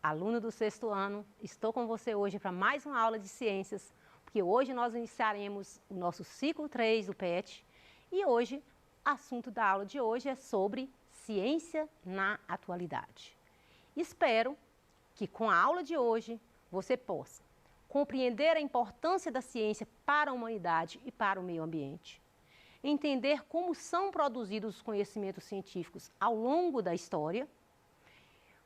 aluna do 6º ano. Estou com você hoje para mais uma aula de ciências, porque hoje nós iniciaremos o nosso ciclo 3 do PET e hoje, o assunto da aula de hoje é sobre ciência na atualidade. Espero que com a aula de hoje você possa compreender a importância da ciência para a humanidade e para o meio ambiente, entender como são produzidos os conhecimentos científicos ao longo da história,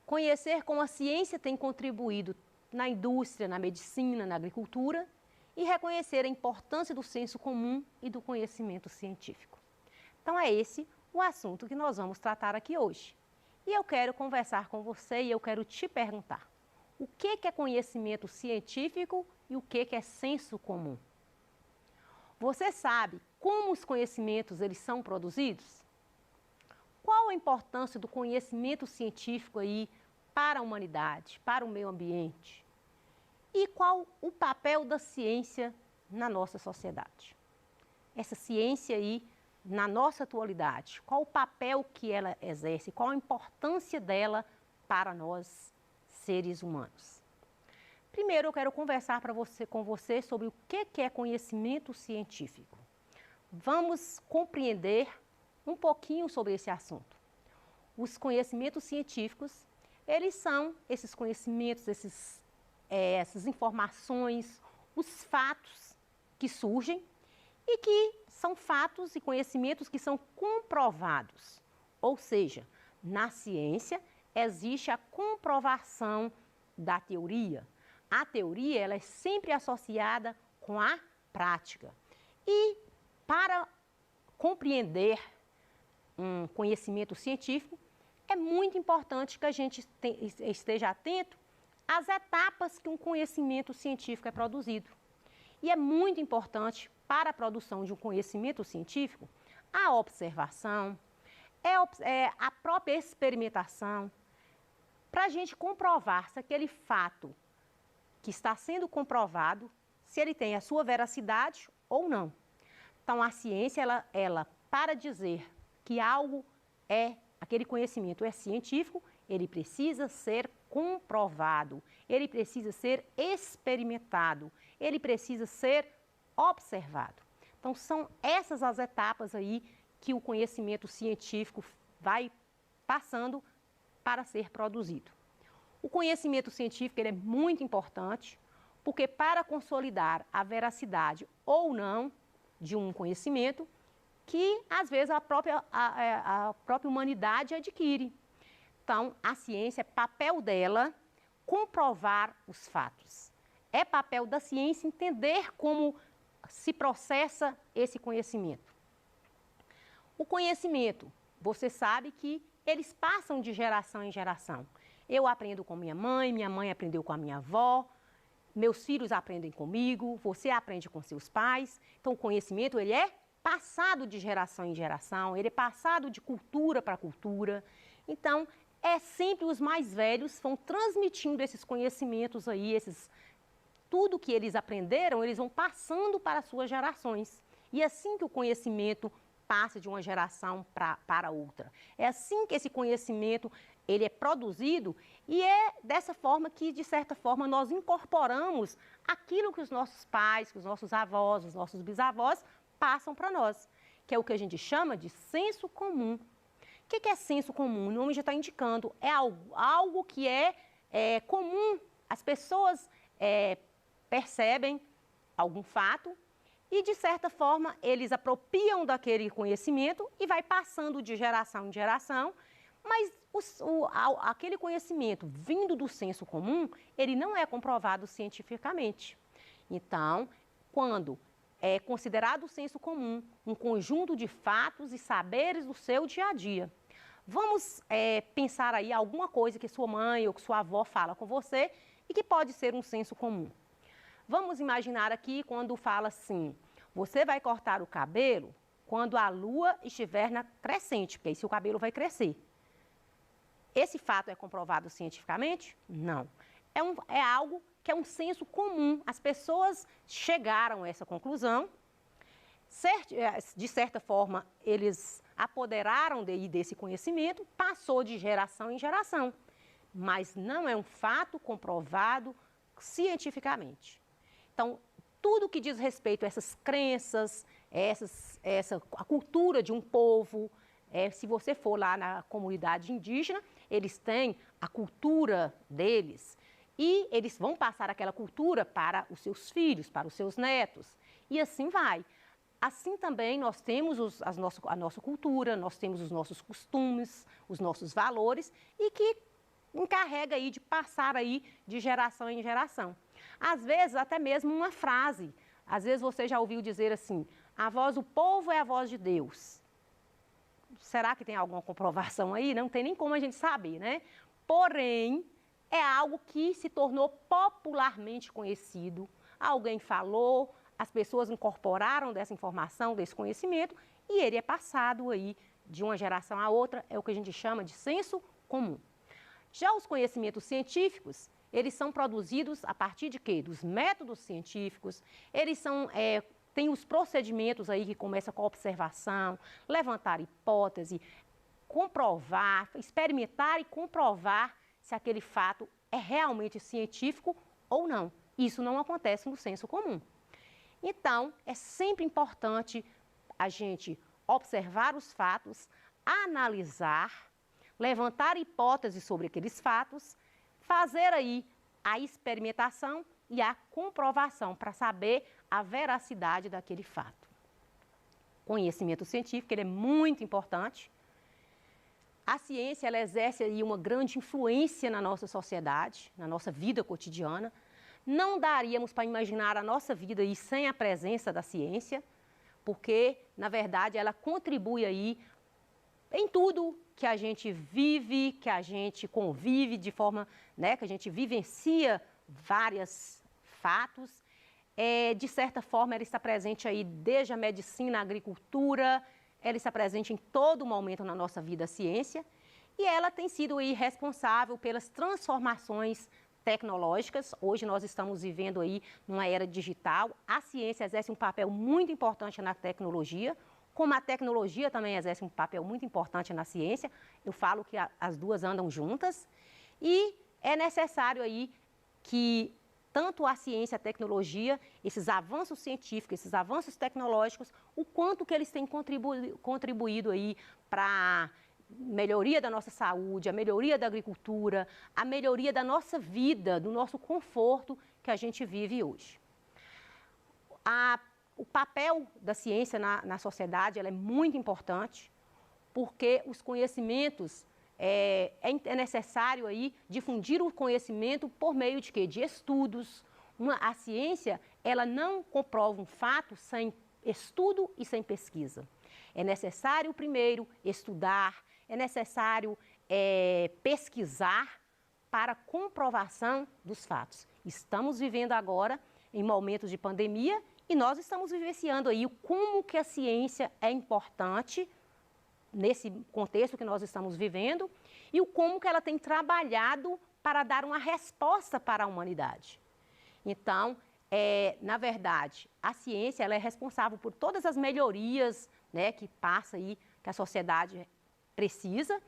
conhecer como a ciência tem contribuído na indústria, na medicina, na agricultura e reconhecer a importância do senso comum e do conhecimento científico. Então é esse o assunto que nós vamos tratar aqui hoje. E eu quero conversar com você e eu quero te perguntar, o que é conhecimento científico e o que é senso comum? Você sabe como os conhecimentos eles são produzidos? Qual a importância do conhecimento científico aí para a humanidade, para o meio ambiente? E qual o papel da ciência na nossa sociedade? Essa ciência aí, na nossa atualidade, qual o papel que ela exerce, qual a importância dela para nós, seres humanos? Primeiro, eu quero conversar com você sobre o que é conhecimento científico. Vamos compreender um pouquinho sobre esse assunto. Os conhecimentos científicos, eles são esses conhecimentos, essas informações, os fatos que surgem e que são fatos e conhecimentos que são comprovados. Ou seja, na ciência existe a comprovação da teoria. A teoria ela é sempre associada com a prática. E para compreender um conhecimento científico, é muito importante que a gente esteja atento às etapas que um conhecimento científico é produzido. E é muito importante para a produção de um conhecimento científico a observação, a própria experimentação, para a gente comprovar se aquele fato que está sendo comprovado, se ele tem a sua veracidade ou não. Então, a ciência, ela para dizer que algo aquele conhecimento é científico, ele precisa ser comprovado, ele precisa ser experimentado, ele precisa ser observado. Então, são essas as etapas aí que o conhecimento científico vai passando para ser produzido. O conhecimento científico ele é muito importante, porque para consolidar a veracidade ou não de um conhecimento, que às vezes a própria humanidade adquire. Então, a ciência, é papel dela comprovar os fatos. É papel da ciência entender como se processa esse conhecimento. O conhecimento, você sabe que eles passam de geração em geração. Eu aprendo com minha mãe aprendeu com a minha avó, meus filhos aprendem comigo, você aprende com seus pais. Então, o conhecimento ele é passado de geração em geração, ele é passado de cultura para cultura. Então, é sempre os mais velhos vão transmitindo esses conhecimentos aí, tudo que eles aprenderam, eles vão passando para as suas gerações. E é assim que o conhecimento passa de uma geração para outra. É assim que esse conhecimento ele é produzido e é dessa forma que, de certa forma, nós incorporamos aquilo que os nossos pais, que os nossos avós, os nossos bisavós passam para nós, que é o que a gente chama de senso comum. O que é senso comum? O nome já está indicando, é algo que é comum, as pessoas percebem algum fato e, de certa forma, eles apropriam daquele conhecimento e vai passando de geração em geração, mas aquele conhecimento vindo do senso comum, ele não é comprovado cientificamente. Então, quando é considerado o senso comum um conjunto de fatos e saberes do seu dia a dia, vamos pensar aí alguma coisa que sua mãe ou que sua avó fala com você e que pode ser um senso comum. Vamos imaginar aqui quando fala assim, você vai cortar o cabelo quando a lua estiver na crescente, porque aí o cabelo vai crescer. Esse fato é comprovado cientificamente? Não. É algo que é um senso comum. As pessoas chegaram a essa conclusão, de certa forma, eles apoderaram desse conhecimento, passou de geração em geração. mas não é um fato comprovado cientificamente. Então, tudo que diz respeito a essas crenças, a cultura de um povo, se você for lá na comunidade indígena, eles têm a cultura deles e eles vão passar aquela cultura para os seus filhos, para os seus netos, e assim vai. Assim também nós temos a nossa cultura, nós temos os nossos costumes, os nossos valores, e que encarrega aí de passar aí de geração em geração. Às vezes até mesmo uma frase, às vezes você já ouviu dizer assim, a voz do povo é a voz de Deus. Será que tem alguma comprovação aí? Não tem nem como a gente saber, né? Porém, é algo que se tornou popularmente conhecido. Alguém falou, as pessoas incorporaram dessa informação, desse conhecimento, e ele é passado aí de uma geração a outra, é o que a gente chama de senso comum. Já os conhecimentos científicos, eles são produzidos a partir de quê? Dos métodos científicos, eles tem os procedimentos aí que começam com a observação, levantar hipótese, comprovar, experimentar e comprovar se aquele fato é realmente científico ou não. Isso não acontece no senso comum. Então, é sempre importante a gente observar os fatos, analisar, levantar hipóteses sobre aqueles fatos, fazer aí a experimentação e a comprovação para saber a veracidade daquele fato. O conhecimento científico ele é muito importante. A ciência ela exerce aí uma grande influência na nossa sociedade, na nossa vida cotidiana. Não daríamos para imaginar a nossa vida aí sem a presença da ciência, porque, na verdade, ela contribui aí em tudo que a gente vive, que a gente convive de forma, né, que a gente vivencia vários fatos. De certa forma, ela está presente aí desde a medicina, a agricultura, ela está presente em todo momento na nossa vida, a ciência, e ela tem sido aí responsável pelas transformações tecnológicas. Hoje nós estamos vivendo aí numa era digital, a ciência exerce um papel muito importante na tecnologia, como a tecnologia também exerce um papel muito importante na ciência, eu falo que as duas andam juntas, e é necessário aí que tanto a ciência, a tecnologia, esses avanços científicos, esses avanços tecnológicos, o quanto que eles têm contribuído aí para a melhoria da nossa saúde, a melhoria da agricultura, a melhoria da nossa vida, do nosso conforto que a gente vive hoje. O papel da ciência na sociedade ela é muito importante, porque os conhecimentos, é necessário aí difundir o conhecimento por meio de quê? De estudos. A ciência, ela não comprova um fato sem estudo e sem pesquisa. É necessário, primeiro, estudar, é necessário pesquisar para comprovação dos fatos. Estamos vivendo agora em momentos de pandemia e nós estamos vivenciando aí como que a ciência é importante nesse contexto que nós estamos vivendo e o como que ela tem trabalhado para dar uma resposta para a humanidade. Então, na verdade, a ciência ela é responsável por todas as melhorias, né, que passa aí, que a sociedade precisa,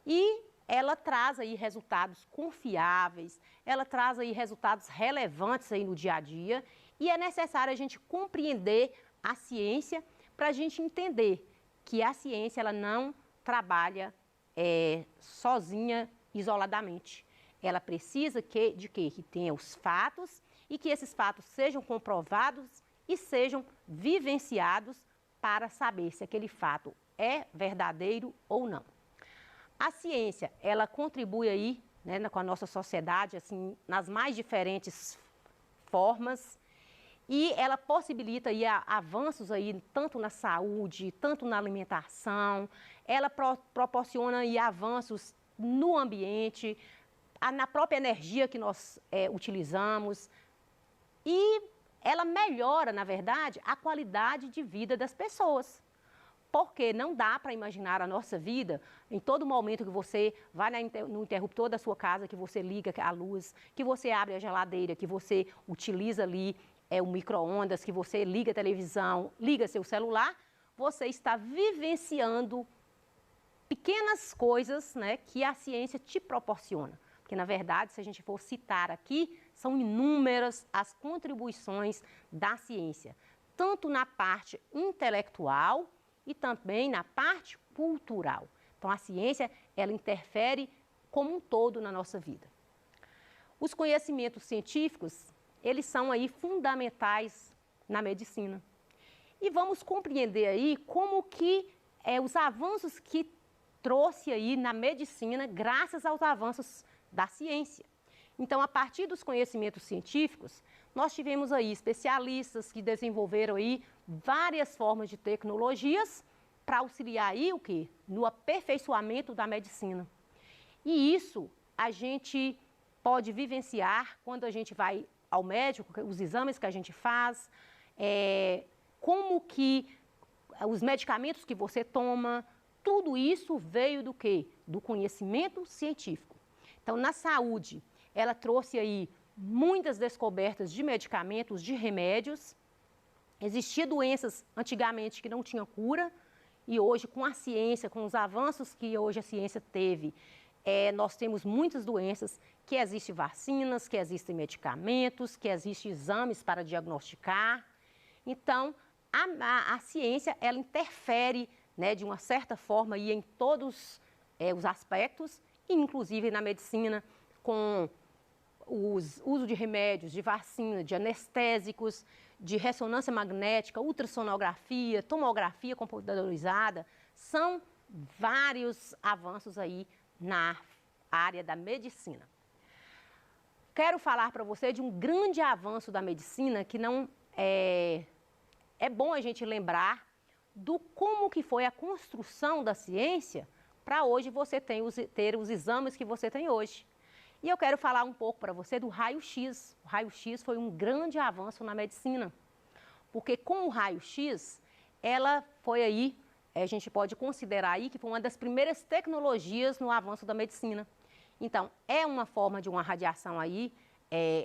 e ela traz aí resultados confiáveis, ela traz aí resultados relevantes aí no dia a dia, e é necessário a gente compreender a ciência para a gente entender que a ciência ela não trabalha sozinha, isoladamente. Ela precisa de quê? Que tenha os fatos e que esses fatos sejam comprovados e sejam vivenciados para saber se aquele fato é verdadeiro ou não. A ciência, ela contribui aí, né, com a nossa sociedade, assim, nas mais diferentes formas, e ela possibilita aí avanços aí, tanto na saúde, tanto na alimentação, ela proporciona aí avanços no ambiente, na própria energia que nós utilizamos, e ela melhora, na verdade, a qualidade de vida das pessoas. Porque não dá para imaginar a nossa vida em todo momento que você vai no interruptor da sua casa, que você liga a luz, que você abre a geladeira, que você utiliza ali o micro-ondas, que você liga a televisão, liga seu celular, você está vivenciando pequenas coisas, né, que a ciência te proporciona. porque na verdade, se a gente for citar aqui, são inúmeras as contribuições da ciência, tanto na parte intelectual e também na parte cultural. Então, a ciência, ela interfere como um todo na nossa vida. Os conhecimentos científicos, eles são aí fundamentais na medicina. E vamos compreender aí como que os avanços que trouxe aí na medicina graças aos avanços da ciência. Então, a partir dos conhecimentos científicos, nós tivemos aí especialistas que desenvolveram aí várias formas de tecnologias para auxiliar aí o quê? No aperfeiçoamento da medicina. E isso a gente pode vivenciar quando a gente vai ao médico, os exames que a gente faz, como que os medicamentos que você toma, tudo isso veio do quê? Do conhecimento científico. Então, na saúde, ela trouxe aí muitas descobertas de medicamentos, de remédios. Existiam doenças antigamente que não tinham cura e hoje, com a ciência, com os avanços que hoje a ciência teve, nós temos muitas doenças que existem vacinas, que existem medicamentos, que existem exames para diagnosticar. Então, a ciência, ela interfere, né, de uma certa forma aí, em todos os aspectos, inclusive na medicina, com o uso de remédios, de vacina, de anestésicos, de ressonância magnética, ultrassonografia, tomografia computadorizada, são vários avanços aí na área da medicina. Quero falar para você de um grande avanço da medicina que não é bom a gente lembrar do como que foi a construção da ciência para hoje você ter os exames que você tem hoje. E eu quero falar um pouco para você do raio-x. O raio-x foi um grande avanço na medicina, porque com o raio-x, ela foi aí, a gente pode considerar aí que foi uma das primeiras tecnologias no avanço da medicina. Então, é uma forma de uma radiação aí,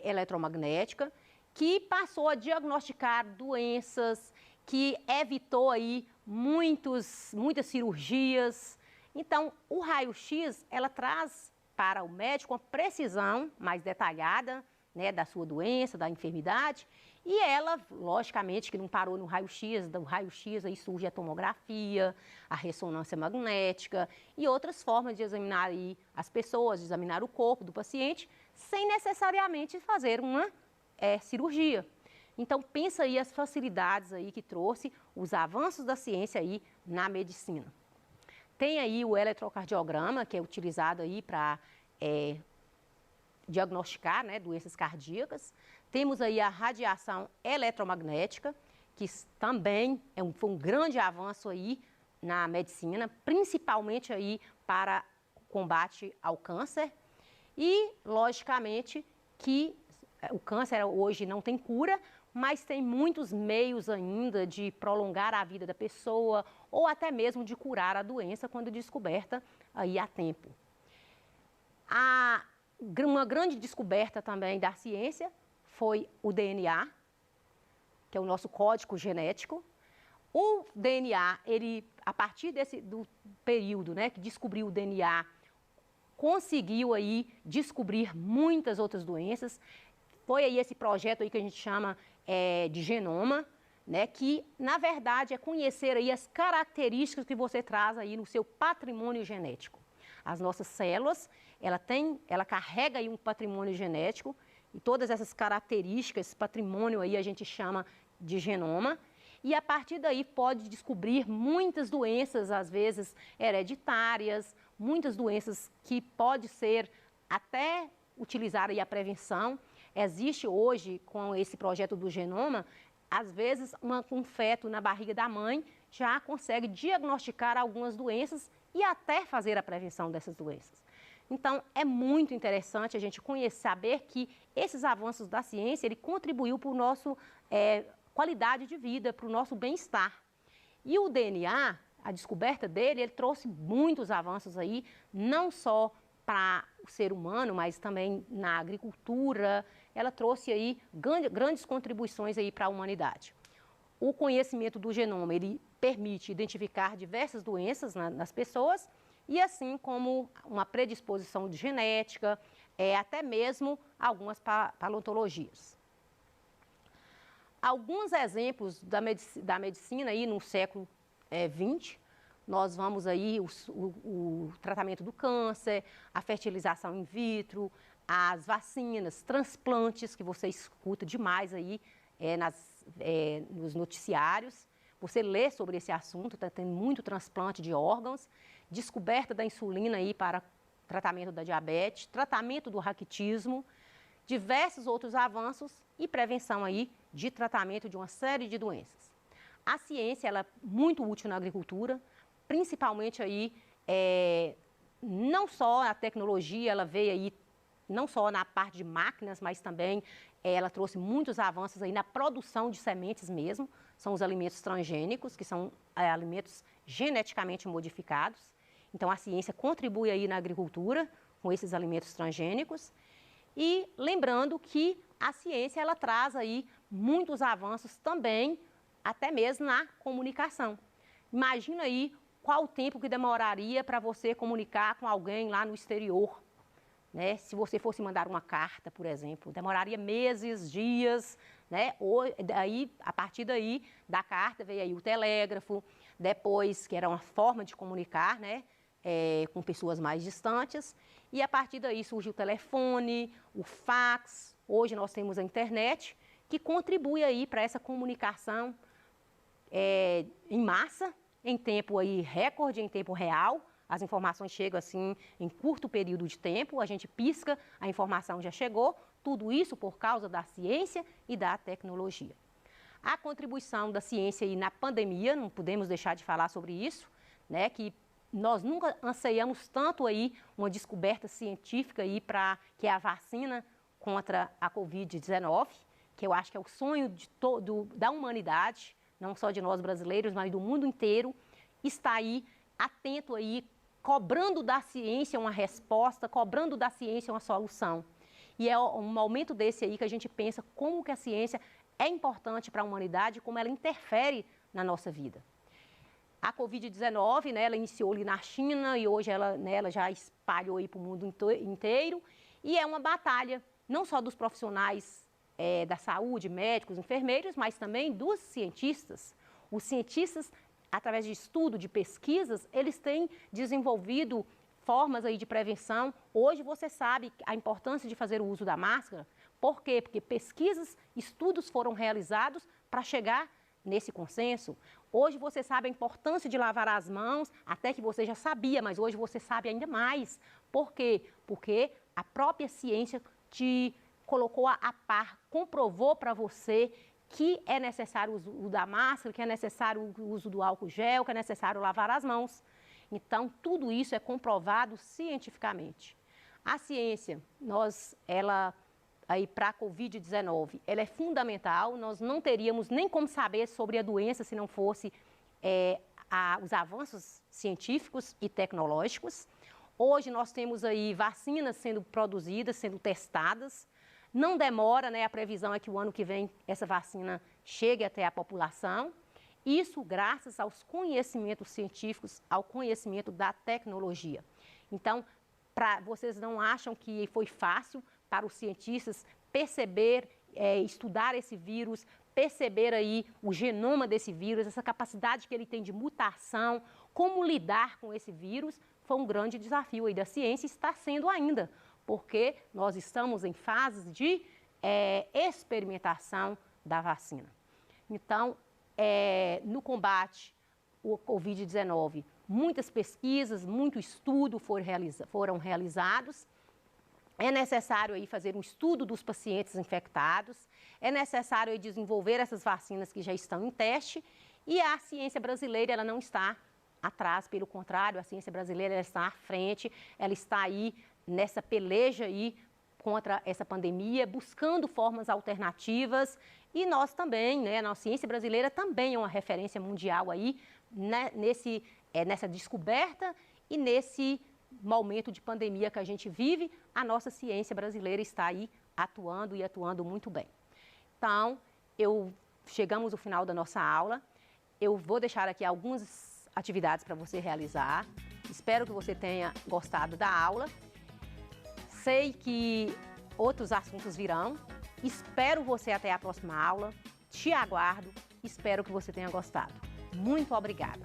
eletromagnética, que passou a diagnosticar doenças, que evitou aí muitas cirurgias. Então, o raio-x, ela traz para o médico uma precisão mais detalhada, né, da sua doença, da enfermidade, e ela, logicamente, que não parou no raio-x, do raio-x aí surge a tomografia, a ressonância magnética e outras formas de examinar aí as pessoas, de examinar o corpo do paciente, sem necessariamente fazer uma cirurgia. Então, pensa aí as facilidades aí que trouxe os avanços da ciência aí na medicina. Tem aí o eletrocardiograma, que é utilizado aí para diagnosticar, né, doenças cardíacas. Temos aí a radiação eletromagnética, que também foi um grande avanço aí na medicina, principalmente aí para o combate ao câncer. E, logicamente, que o câncer hoje não tem cura, mas tem muitos meios ainda de prolongar a vida da pessoa ou até mesmo de curar a doença quando descoberta aí a tempo. Uma grande descoberta também da ciência foi o DNA, que é o nosso código genético. O DNA, ele, a partir do período, né, que descobriu o DNA, conseguiu aí descobrir muitas outras doenças. Foi aí esse projeto aí que a gente chama de genoma, né, que na verdade é conhecer aí as características que você traz aí no seu patrimônio genético. As nossas células, ela carrega aí um patrimônio genético e todas essas características, esse patrimônio aí a gente chama de genoma. E a partir daí pode descobrir muitas doenças, às vezes hereditárias, muitas doenças que pode ser até utilizar aí a prevenção. Existe hoje, com esse projeto do genoma, às vezes um feto na barriga da mãe já consegue diagnosticar algumas doenças e até fazer a prevenção dessas doenças. Então, é muito interessante a gente saber que esses avanços da ciência, ele contribuiu para a nossa qualidade de vida, para o nosso bem-estar. E o DNA, a descoberta dele, ele trouxe muitos avanços aí, não só para o ser humano, mas também na agricultura. Ela trouxe aí grandes contribuições aí para a humanidade. O conhecimento do genoma, ele permite identificar diversas doenças nas pessoas e assim como uma predisposição de genética, até mesmo algumas paleontologias. Alguns exemplos da medicina aí no século XX, nós vamos aí o tratamento do câncer, a fertilização in vitro, as vacinas, transplantes, que você escuta demais aí nos noticiários. Você lê sobre esse assunto, está tendo muito transplante de órgãos, descoberta da insulina aí para tratamento da diabetes, tratamento do raquitismo, diversos outros avanços e prevenção aí de tratamento de uma série de doenças. A ciência ela é muito útil na agricultura, principalmente aí, não só a tecnologia, ela veio aí, não só na parte de máquinas, mas também ela trouxe muitos avanços aí na produção de sementes mesmo, são os alimentos transgênicos, que são alimentos geneticamente modificados. Então, a ciência contribui aí na agricultura com esses alimentos transgênicos. E lembrando que a ciência ela traz aí muitos avanços também, até mesmo na comunicação. Imagina aí qual o tempo que demoraria para você comunicar com alguém lá no exterior, né? Se você fosse mandar uma carta, por exemplo, demoraria meses, dias, né? A partir daí da carta veio aí o telégrafo, depois que era uma forma de comunicar, né? Com pessoas mais distantes, e a partir daí surgiu o telefone, o fax, hoje nós temos a internet, que contribui aí para essa comunicação em massa, em tempo aí recorde, em tempo real. As informações chegam assim em curto período de tempo, a gente pisca, a informação já chegou, tudo isso por causa da ciência e da tecnologia. A contribuição da ciência aí na pandemia, não podemos deixar de falar sobre isso, né, que nós nunca anseiamos tanto aí uma descoberta científica aí que é a vacina contra a Covid-19, que eu acho que é o sonho da humanidade, não só de nós brasileiros, mas do mundo inteiro, está aí atento aí, cobrando da ciência uma resposta, cobrando da ciência uma solução. E é um momento desse aí que a gente pensa como que a ciência é importante para a humanidade, como ela interfere na nossa vida. A Covid-19, né, ela iniciou ali na China e hoje ela já espalhou aí para o mundo inteiro. E é uma batalha não só dos profissionais da saúde, médicos, enfermeiros, mas também dos cientistas. Os cientistas, através de estudo, de pesquisas, eles têm desenvolvido formas aí de prevenção. Hoje você sabe a importância de fazer o uso da máscara. Por quê? Porque pesquisas, estudos foram realizados para chegar nesse consenso. Hoje você sabe a importância de lavar as mãos, até que você já sabia, mas hoje você sabe ainda mais. Por quê? Porque a própria ciência te colocou a par, comprovou para você que é necessário o uso da máscara, que é necessário o uso do álcool gel, que é necessário lavar as mãos. Então, tudo isso é comprovado cientificamente. A ciência, aí para a Covid-19, ela é fundamental, nós não teríamos nem como saber sobre a doença se não fosse os avanços científicos e tecnológicos. Hoje nós temos aí vacinas sendo produzidas, sendo testadas, não demora, né, a previsão é que o ano que vem essa vacina chegue até a população, isso graças aos conhecimentos científicos, ao conhecimento da tecnologia. Então, vocês não acham que foi fácil para os cientistas perceber, estudar esse vírus, perceber aí o genoma desse vírus, essa capacidade que ele tem de mutação, como lidar com esse vírus, foi um grande desafio aí da ciência e está sendo ainda, porque nós estamos em fases de experimentação da vacina. Então, no combate ao Covid-19, muitas pesquisas, muito estudo foram realizados. É necessário aí fazer um estudo dos pacientes infectados, é necessário aí desenvolver essas vacinas que já estão em teste e a ciência brasileira ela não está atrás, pelo contrário, a ciência brasileira ela está à frente, ela está aí nessa peleja aí contra essa pandemia, buscando formas alternativas e nós também, né, a ciência brasileira também é uma referência mundial aí, né, nessa descoberta e nesse momento de pandemia que a gente vive, a nossa ciência brasileira está aí atuando e atuando muito bem. Então, chegamos ao final da nossa aula, eu vou deixar aqui algumas atividades para você realizar, espero que você tenha gostado da aula. Sei que outros assuntos virão. Espero você até a próxima aula. Te aguardo. Espero que você tenha gostado. Muito obrigada.